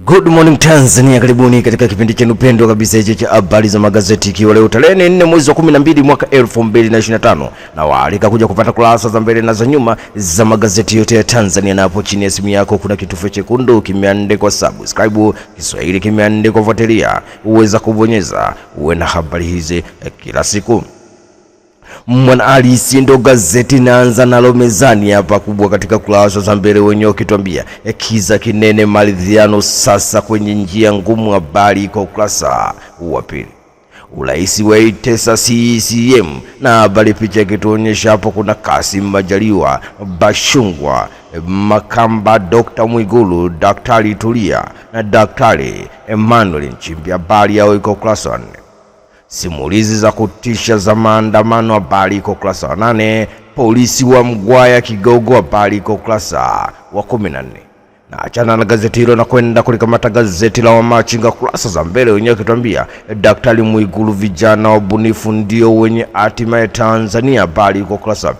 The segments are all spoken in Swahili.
Good morning Tanzania, karibuni katika kipindi chenu pendwa kabisa hicho cha habari za magazeti, ikiwa leo tarehe 4 mwezi wa 12 mwaka 2025, na waalika kuja kupata kurasa za mbele na za nyuma za magazeti yote ya Tanzania. Na hapo chini ya simu yako kuna kitufe chekundu kimeandikwa subscribe, Kiswahili kimeandikwa fuatilia, uweza kubonyeza uwe na habari hizi kila siku. Mwanahalisi ndo gazeti naanza nalo mezani hapa kubwa katika kurasa za mbele, wenyewe ukituambia kiza kinene maridhiano sasa kwenye njia ngumu. Habari iko ukurasa wa pili. Uraisi waitesa CCM, na habari picha ikituonyesha hapo kuna Kassim Majaliwa, Bashungwa, Makamba, Dr. Mwigulu, Daktari Tulia na Daktari Emmanuel Nchimbi. Habari yao iko ukurasa wa 4. Simulizi za kutisha za maandamano, habari iko ukurasa wa 8. Polisi wa Mgwaya Kigogo, habari iko ukurasa wa 14. Na achana na gazeti hilo na kwenda kulikamata gazeti la Wamachinga kurasa za mbele, wenyewe kituambia Daktari Mwigulu, vijana wabunifu ndio wenye hatima ya Tanzania. Habari iko ukurasa wa 2.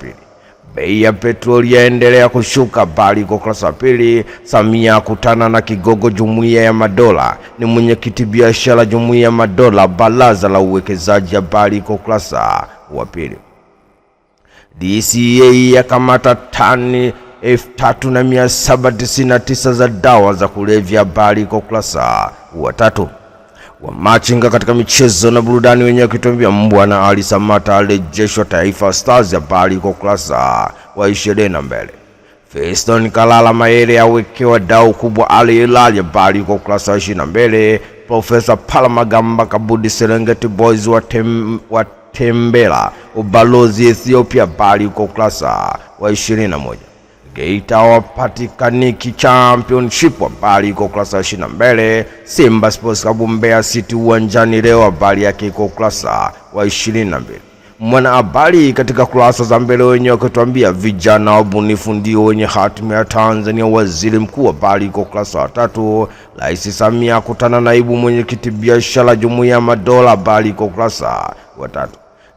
Bei ya petroli yaendelea kushuka, habari iko ukurasa wa 2. Samia akutana na Kigogo Jumuiya ya Madola, ni mwenyekiti biashara Jumuiya ya Madola baraza la uwekezaji, habari iko ukurasa wa 2. DCA yakamata tani 3799 za dawa za kulevya, habari iko ukurasa wa 3. Wamachinga katika michezo na burudani, wenyewe kituambia Mbwana Ali Samata alejeshwa Taifa Stars, habari iko ukurasa wa 22. Feston Kalala Mayele awekewa dau kubwa Al Hilal, habari iko ukurasa wa 22. Profesa Palamagamba Kabudi Serengeti Boys watembela ubalozi Ethiopia, habari iko ukurasa wa 21. Geita wapatikaniki championship, habari iko ukurasa wa 22. Simba Sports Club Mbeya City uwanjani leo, habari yake iko ukurasa wa 22. Mwana habari katika kurasa za mbele, wenyewe kutuambia vijana wabunifu ndio wenye hatima ya Tanzania, waziri mkuu, habari iko ukurasa wa 3. Rais Samia akutana naibu mwenyekiti biashara Jumuiya ya Madola, habari iko ukurasa wa 3.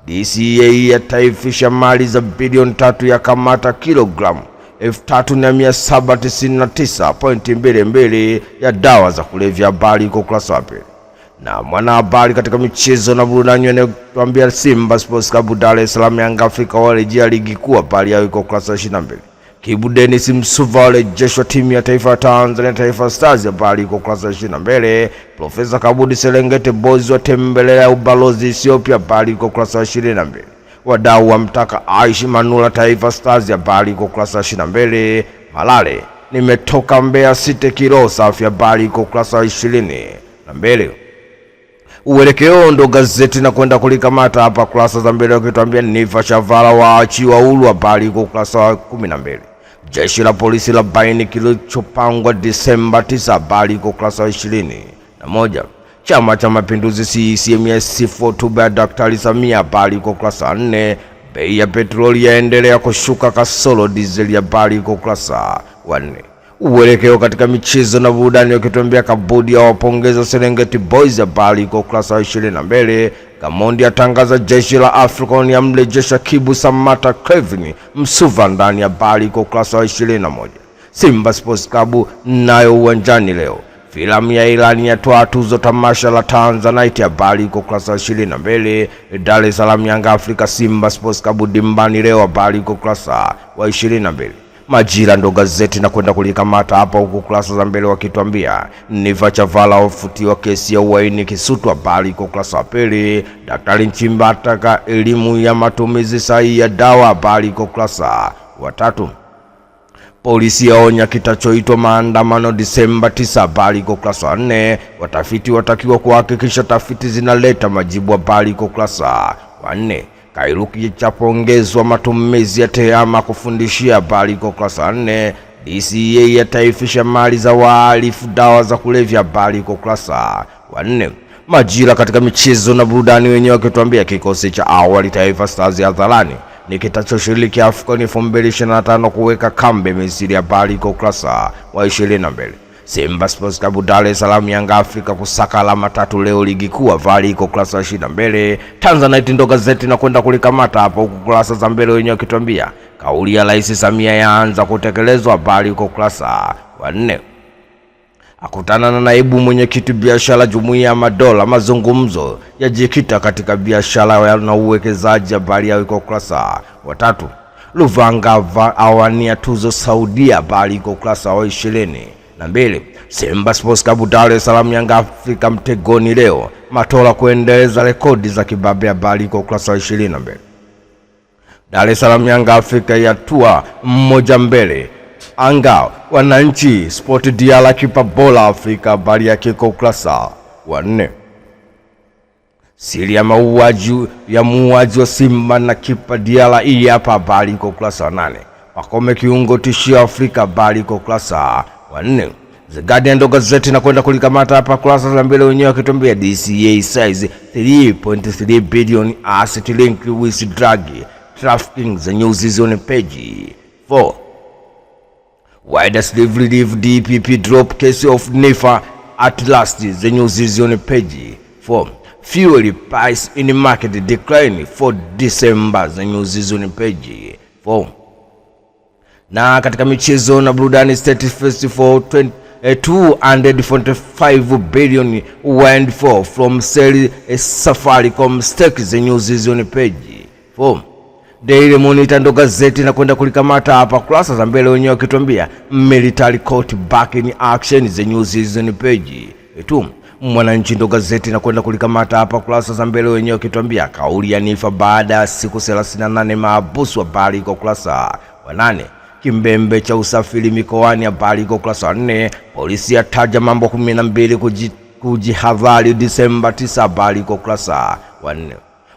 DCA yataifisha mali za bilioni 3 ya kamata kilogramu 3799.22 ya dawa za kulevya, habari iko ukurasa wa 2. Na mwana habari katika michezo na burudani, anatuambia Simba Sports Club Dar es Salaam Yanga Afrika warejea ligi kuu, habari yao iko ukurasa wa 22. Kibu Dennis Msuva warejeshwa timu ya taifa ya Tanzania Taifa Stars, habari iko ukurasa wa 22. Profesa Kabudi Serengeti Boys watembelea ubalozi Ethiopia, habari iko ukurasa wa 22. Wadau wamtaka Aishi Manula Taifa Stars, habari iko ukurasa wa 22. Malale nimetoka Mbeya City kilo safi, habari iko ukurasa wa 22. Uelekeo ndo gazeti na kwenda kulikamata hapa kurasa za mbele, ukituambia Nifa Shavala waachiwa huru, habari iko ukurasa wa 12. Jeshi la polisi la baini kilichopangwa Disemba 9, habari iko ukurasa wa 21. Chama cha Mapinduzi CCM yasifu hotuba ya Daktari Samia, habari iko ukurasa wa 4. Bei ya petroli yaendelea kushuka kasoro diesel, habari iko ukurasa wa 4. Uelekeo katika michezo na burudani, ukituambia Kabudi awapongeza Serengeti Boys, habari iko ukurasa wa 22. Gamondi atangaza jeshi la African yamrejesha Kibu Samata Kevin Msuva ndani, habari iko ukurasa wa 21. Simba Sports Club nayo uwanjani leo. Filamu ya Ilani yatoa tuzo tamasha la Tanzanite, habari iko ukurasa wa 22. Dar es Salaam Yanga Afrika Simba Sports Club dimbani leo, habari iko ukurasa wa 22. Majira ndo gazeti na kwenda kulikamata hapa huko kurasa za mbele, wakituambia Niva Chavala ufutiwa kesi ya uhaini Kisutu, habari iko ukurasa wa 2. Daktari Nchimbi ataka elimu ya matumizi sahihi ya dawa, habari iko ukurasa wa 3. Polisi yaonya kitachoitwa maandamano Disemba 9, habari iko ukurasa wa 4. Watafiti watakiwa kuhakikisha tafiti zinaleta majibu, habari iko ukurasa wa 4. Kairuki chapongezwa matumizi ya tehama kufundishia, habari iko ukurasa wa 4. DCA yataifisha mali za wahalifu dawa za kulevya, habari iko ukurasa wa 4. Majira katika michezo na burudani, wenyewe wakituambia kikosi cha awali Taifa Stars hadharani ni kitachoshiriki AFCON 2025 kuweka kambi Misri, habari iko ukurasa wa 22. Simba Sports Club Dar es Salaam Yanga Afrika kusaka alama 3 leo ligi kuu, habari iko ukurasa wa 22. Tanzanite ndo gazeti na kwenda kulikamata hapo ukurasa za mbele, wenyewe wakituambia kauli ya Rais Samia yaanza kutekelezwa, habari iko ukurasa wa 4. akutana na naibu mwenyekiti biashara Jumuiya ya Madola. Mazungumzo yajikita katika biashara na uwekezaji. Habari yao iko ukurasa wa 3. Luvanga awania tuzo Saudia. Habari iko ukurasa wa 22. Simba Sports Club Dar es Salaam Yanga Afrika mtegoni leo. Matola kuendeleza rekodi za kibabe. Habari iko ukurasa wa 22. Dar es Salaam Yanga Afrika yatua mmoja mbele. Anga wananchi Sport Diala kipa bola Afrika. Habari yake iko ukurasa wa 4. Siri ya muuaji wa Simba na kipa Diala hii hapa. Habari iko ukurasa wa 8. Pakome kiungo tishio Afrika. Habari iko ukurasa wa 4. The Guardian ndo gazeti na kwenda kulikamata hapa kurasa za mbele wenyewe wakituambia DCA size 3.3 billion asset link with drug trafficking. The news is on page 4. Why does relief DPP drop case of NEFA at last? The news is on page 4. Fuel price in the market decline for December. The news is on page 4. Na katika michezo na burudani, State Festival 245 billion windfall from sale Safaricom stake. The news is on page 4. Daily Monitor ndo gazeti na kwenda kulikamata hapa kurasa za mbele wenyewe wakituambia military court back in action. The news is on page 2. Mwananchi ndo gazeti na kwenda kulikamata hapa kurasa za mbele wenyewe wakituambia kauli ya NIFA baada ya siku 38 mahabusu. Habari iko kurasa wa 8. Kimbembe cha usafiri mikoani. Habari iko kurasa wa 4. Polisi yataja mambo 12 kujihadhari Disemba 9. Habari iko kurasa wa 4.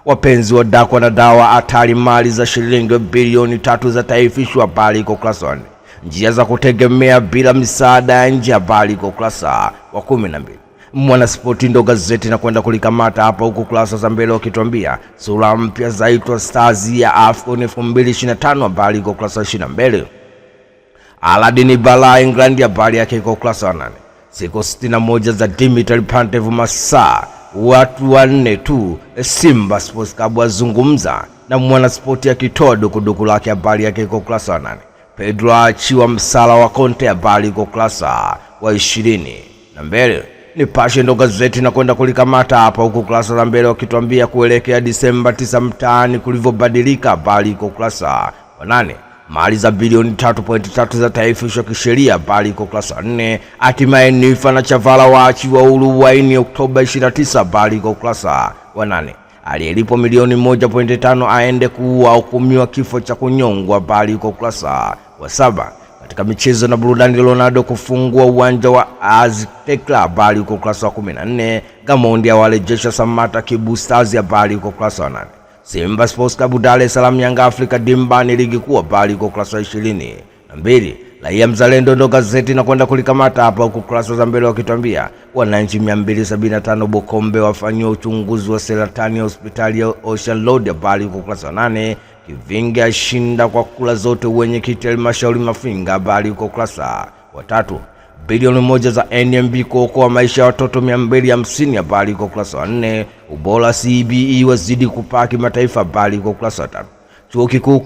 Wapenzi wa dakwa na dawa hatari mali za shilingi bilioni 3 za taifishwa. Habari iko kurasa wa 4. Njia za kutegemea bila misaada ya nje. Habari iko kurasa wa 12. Mwanaspoti ndo gazeti na kwenda kulikamata hapa huko kurasa za mbele wakituambia sura mpya zaitwa Stars ya AFCON 2025. Habari iko kurasa wa 22. Aladini Bala England. Habari yake iko kurasa wa 8. Siku 61 za Dimitri Pantev masaa watu 4 tu. Simba Sports Club wazungumza na Mwanaspoti akitoa dukuduku lake. Habari yake iko kurasa wa 8. Pedro achiwa msala wa Conte. Habari iko kurasa wa 22. Nipashe ndo gazeti na kwenda kulikamata hapa huko kurasa za mbele wakituambia kuelekea Disemba 9 mtaani kulivyobadilika. Habari iko kurasa wa 8. Mali za bilioni 3.3 za taifishwa kisheria. Habari iko kurasa wa 4. Hatimaye NIFA na Chavala waachiwa huru waini Oktoba 29. Habari iko kurasa wa 8. Aliyelipo milioni 1.5 aende kuhukumiwa kifo cha kunyongwa. Habari iko kurasa wa 7. Katika michezo na burudani, Ronaldo kufungua uwanja wa Azteca. Habari uko kurasa wa 14. Gamondi awarejesha Samata Kibu Stars. Habari uko kurasa wa 8. Simba Sports Club Dar es Salaam Yanga Afrika dimbani ligi kuu. Habari uko kurasa wa 22. Raia Mzalendo ndo gazeti na kwenda kulikamata hapa huko kurasa za mbele wakituambia wananchi 275 Bukombe wafanywa uchunguzi wa saratani ya hospitali ya Ocean Road. Habari uko kurasa wa 8. Kivinge ashinda kwa kula zote wenye kiti halmashauri Mafinga. Habari uko kurasa wa 3. Bilioni 1 za NMB kuokoa maisha ya watoto 250. Habari uko kurasa wa 4. Ubora CBE wazidi kupaa kimataifa. Habari uko kurasa wa 5. Chuo kikuu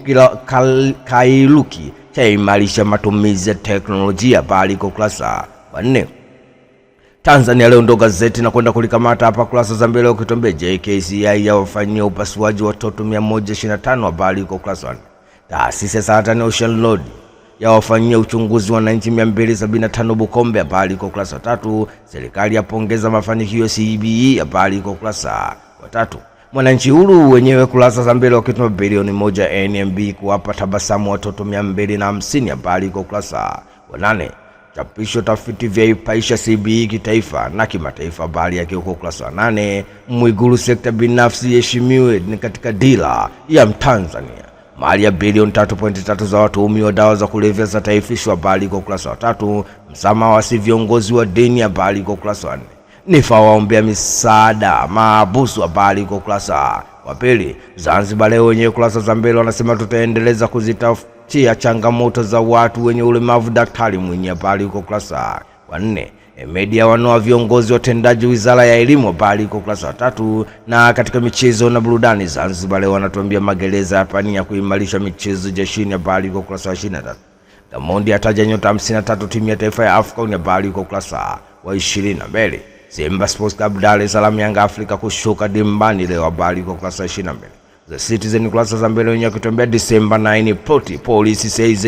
Kairuki chaimarisha matumizi ya teknolojia. Habari uko kurasa wa 4. Tanzania Leo ndo gazeti na kwenda kulikamata hapa kurasa za mbele ukituambia JKCI yawafanyia upasuaji watoto 125. Habari iko kurasa wa 4. Taasisi ya saratani Ocean Road yawafanyia uchunguzi wananchi 275 Bukombe. Habari iko kurasa wa 3. Serikali yapongeza mafanikio CBE. Habari iko kurasa wa 3. Mwananchi huru wenyewe kurasa za mbele wakituma bilioni 1 NMB kuwapa tabasamu watoto 250. Habari iko kurasa wa 8. Chapisho tafiti vya ipaisha CBE kitaifa na kimataifa. Habari yake huko kurasa wa 8. Mwigulu sekta binafsi heshimiwe ni katika dira ya Mtanzania. Mali ya bilioni 3.3 za watuhumiwa dawa za kulevya za taifishwa. Habari iko kurasa wa 3. Msamaha wa si viongozi wa dini. Habari iko kurasa wa 4. NIFA waombea misaada mahabusu. Habari iko kurasa wa 2. Zanzibar Leo wenyewe kurasa za mbele wanasema tutaendeleza kuzitafutia changamoto za watu wenye ulemavu Daktari Mwinyi. Habari iko kurasa wa 4. Media wanoa viongozi watendaji Wizara ya Elimu. Habari iko kurasa wa 3. Na katika michezo na burudani, Zanzibar Leo wanatuambia magereza yapania kuimarisha michezo jeshini. Habari iko kurasa wa 23. Gamondi ataja nyota 53 timu ya taifa ya AFCON. Habari kwa ukurasa wa 22. Simba Sports Club Dar es Salaam Yanga Afrika kushuka dimbani leo. Habari kwa ukurasa wa 22. The Citizen kurasa za mbele wenyewe wakituambia December 9 polisi says